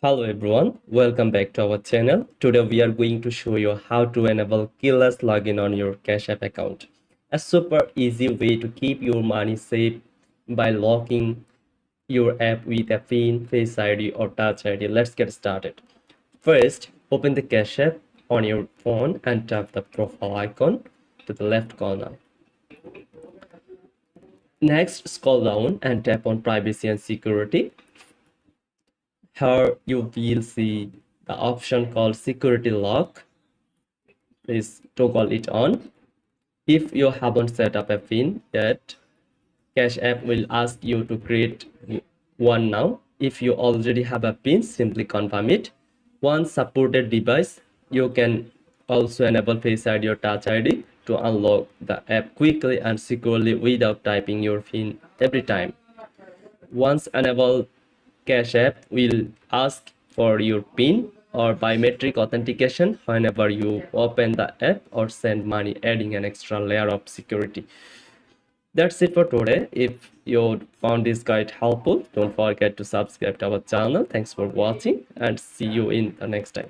Hello everyone, welcome back to our channel. Today we are going to show you how to enable keyless login on your Cash App account. A super easy way to keep your money safe by locking your app with a PIN, Face ID or Touch ID. Let's get started. First, open the Cash App on your phone and tap the profile icon to the left corner. Next, scroll down and tap on privacy and security. Here you will see the option called security lock. Please toggle it on. If you haven't set up a PIN yet, Cash App will ask you to create one now. If you already have a PIN, simply confirm it. Once supported device, you can also enable Face ID or Touch ID to unlock the app quickly and securely without typing your PIN every time. Once enabled, Cash App will ask for your PIN or biometric authentication whenever you open the app or send money, adding an extra layer of security. That's it for today. If you found this guide helpful, don't forget to subscribe to our channel. Thanks for watching and see you in the next time.